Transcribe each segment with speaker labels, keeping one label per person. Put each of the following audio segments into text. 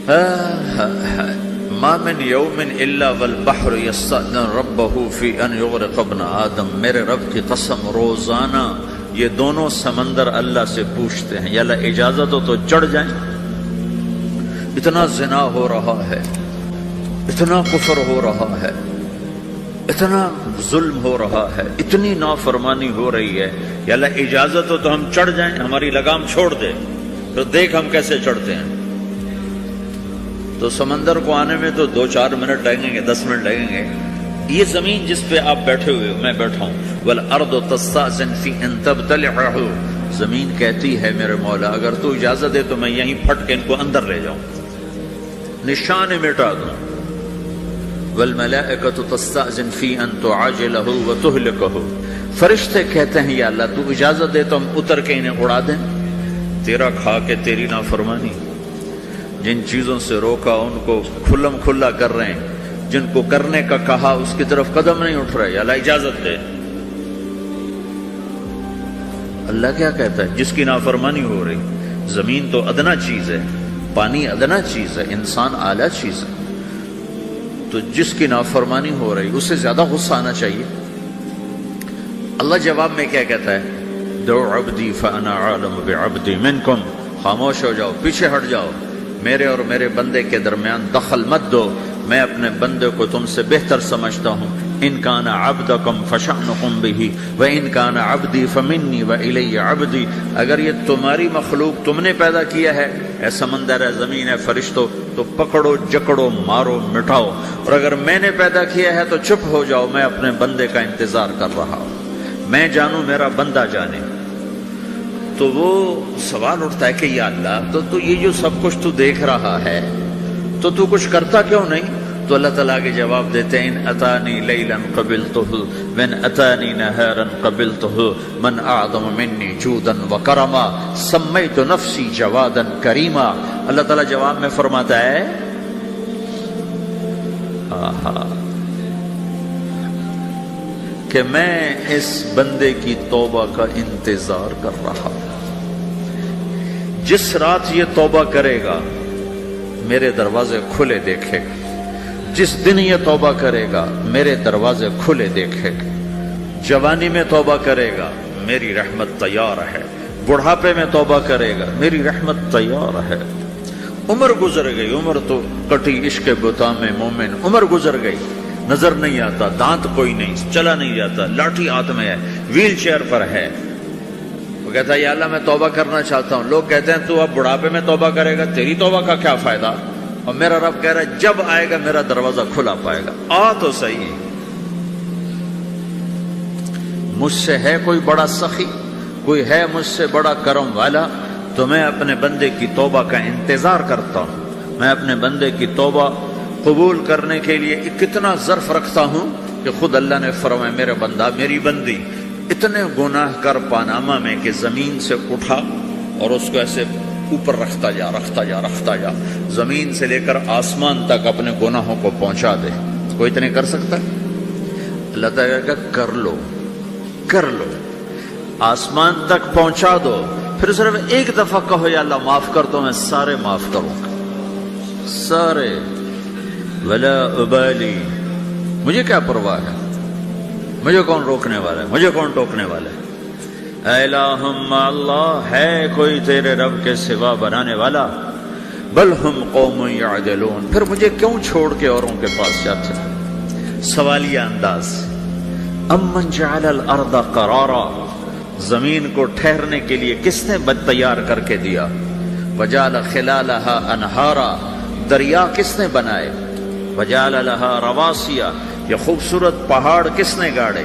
Speaker 1: ما من یوم الا والبحر یستأذن ربہ فی ان یغرق ابن آدم، میرے رب کی قسم روزانہ یہ دونوں سمندر اللہ سے پوچھتے ہیں یا اللہ اجازت ہو تو چڑھ جائیں۔ اتنا زنا ہو رہا ہے، اتنا کفر ہو رہا ہے، اتنا ظلم ہو رہا ہے، اتنی نافرمانی ہو رہی ہے، یا اللہ اجازت ہو تو ہم چڑھ جائیں، ہماری لگام چھوڑ دے تو دیکھ ہم کیسے چڑھتے ہیں۔ تو سمندر کو آنے میں تو 2-4 منٹ لگیں گے، 10 منٹ لگیں گے۔ یہ زمین جس پہ آپ بیٹھے ہوئے میں بیٹھا ہوں، والارض تستأذن فی ان تبتلعہ، زمین کہتی ہے میرے مولا اگر تو اجازت دے تو میں یہیں پھٹ کے ان کو اندر لے جاؤں، نشان مٹا دوں۔ والملائکۃ تستأذن فی ان تعاجلہ وتہلکہ، فرشتے کہتے ہیں یا اللہ تو اجازت دے تو ہم اتر کے انہیں اڑا دیں۔ تیرا کھا کے تیری نافرمانی، جن چیزوں سے روکا ان کو کھلم کھلا کر رہے ہیں، جن کو کرنے کا کہا اس کی طرف قدم نہیں اٹھ رہے، یا اللہ اجازت دے۔ اللہ کیا کہتا ہے؟ جس کی نافرمانی ہو رہی، زمین تو ادنا چیز ہے، پانی ادنا چیز ہے، انسان اعلیٰ چیز ہے، تو جس کی نافرمانی ہو رہی اسے زیادہ غصہ آنا چاہیے۔ اللہ جواب میں کیا کہتا ہے؟ دعو عبدی فانا عالم بعبدی منکم، خاموش ہو جاؤ، پیچھے ہٹ جاؤ، میرے اور میرے بندے کے درمیان دخل مت دو، میں اپنے بندے کو تم سے بہتر سمجھتا ہوں۔ ان کان عبدکم فشأنکم بہ وان کان عبدی فمنی والی عبدی، اگر یہ تمہاری مخلوق تم نے پیدا کیا ہے، اے سمندر ہے، زمین ہے، فرشتوں، تو پکڑو جکڑو مارو مٹاؤ، اور اگر میں نے پیدا کیا ہے تو چپ ہو جاؤ، میں اپنے بندے کا انتظار کر رہا ہوں، میں جانوں میرا بندہ جانے۔ تو وہ سوال اٹھتا ہے کہ یا اللہ تو یہ جو سب کچھ تو دیکھ رہا ہے تو تو کچھ کرتا کیوں نہیں؟ تو اللہ تعالیٰ کے جواب دیتے ہیں ان اتانی لیلا قبلتہ وان اتانی نہارا قبلتہ من اعظم منی جودا وکرما سمیت نفسی جوادا کریما۔ اللہ تعالیٰ جواب میں فرماتا ہے کہ میں اس بندے کی توبہ کا انتظار کر رہا ہوں، جس رات یہ توبہ کرے گا میرے دروازے کھلے دیکھے گا، جس دن یہ توبہ کرے گا میرے دروازے کھلے دیکھے گا، جوانی میں توبہ کرے گا میری رحمت تیار ہے، بڑھاپے میں توبہ کرے گا میری رحمت تیار ہے۔ عمر گزر گئی، عمر تو کٹی عشق بتا میں مومن، عمر گزر گئی، نظر نہیں آتا، دانت کوئی نہیں، چلا نہیں جاتا، لاٹھی ہاتھ میں ہے، ویل چیئر پر ہے۔ وہ کہتا ہے یا اللہ میں توبہ کرنا چاہتا ہوں۔ لوگ کہتے ہیں تو اب بڑھاپے میں توبہ کرے گا، تیری توبہ کا کیا فائدہ؟ اور میرا رب کہہ رہا ہے جب آئے گا میرا دروازہ کھلا پائے گا، آ تو صحیح۔ مجھ سے ہے کوئی بڑا سخی، کوئی ہے مجھ سے بڑا کرم والا، تو میں اپنے بندے کی توبہ کا انتظار کرتا ہوں، میں اپنے بندے کی توبہ قبول کرنے کے لیے کتنا ظرف رکھتا ہوں کہ خود اللہ نے فرمایا میرا بندہ میری بندی اتنے گناہ کر پاناما میں کہ زمین سے اٹھا اور اس کو ایسے اوپر رکھتا جا رکھتا جا رکھتا جا، زمین سے لے کر آسمان تک اپنے گناہوں کو پہنچا دے۔ کوئی اتنے کر سکتا ہے؟ اللہ تعالیٰ کا کر لو کر لو، آسمان تک پہنچا دو، پھر صرف ایک دفعہ کہو یا اللہ معاف کر دو، میں سارے معاف کروں گا، سارے، ولا ابالی، مجھے کیا پرواہ ہے، مجھے کون روکنے والا ہے، مجھے کون ٹوکنے والا ہے۔ اے الہم اللہ، ہے کوئی تیرے رب کے سوا بنانے والا؟ بل ہم قوم یعدلون، پھر مجھے کیوں چھوڑ کے اوروں کے پاس جاتے ہیں؟ سوالیہ انداز۔ امن جعل الارض قرارا، زمین کو ٹھہرنے کے لیے کس نے تیار کر کے دیا؟ وجعل خلالها انہارا، دریا کس نے بنائے؟ وجعل لها رواسیا، یہ خوبصورت پہاڑ کس نے گاڑے؟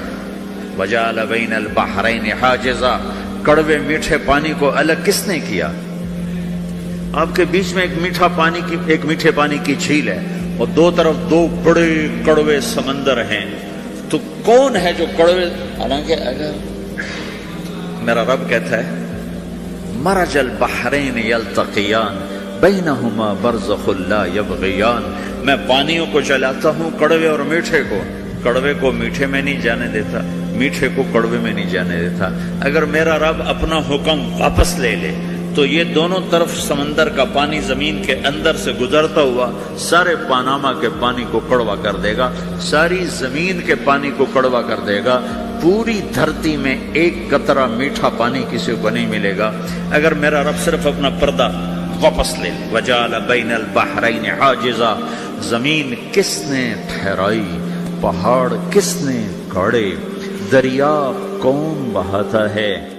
Speaker 1: وجعل بین البحرین حاجزا، کڑوے میٹھے پانی کو الگ کس نے کیا؟ آپ کے بیچ میں ایک میٹھے پانی کی جھیل ہے اور دو طرف دو بڑے کڑوے سمندر ہیں، تو کون ہے جو کڑوے؟ حالانکہ اگر میرا رب کہتا ہے مرج البحرین یلتقیان بینہما برزخ لا یبغیان، میں پانیوں کو چلاتا ہوں، کڑوے اور میٹھے کو، کڑوے کو میٹھے میں نہیں جانے دیتا، میٹھے کو کڑوے میں نہیں جانے دیتا۔ اگر میرا رب اپنا حکم واپس لے لے تو یہ دونوں طرف سمندر کا پانی زمین کے اندر سے گزرتا ہوا سارے پاناما کے پانی کو کڑوا کر دے گا، ساری زمین کے پانی کو کڑوا کر دے گا، پوری دھرتی میں ایک قطرہ میٹھا پانی کسی کو نہیں ملے گا اگر میرا رب صرف اپنا پردہ واپس لے۔ وَجَعَلَ بَيْنَ الْبَحْرَيْنِ حَاجِزًا، زمین کس نے ٹھہرائی، پہاڑ کس نے گاڑے، دریا کون بہاتا ہے؟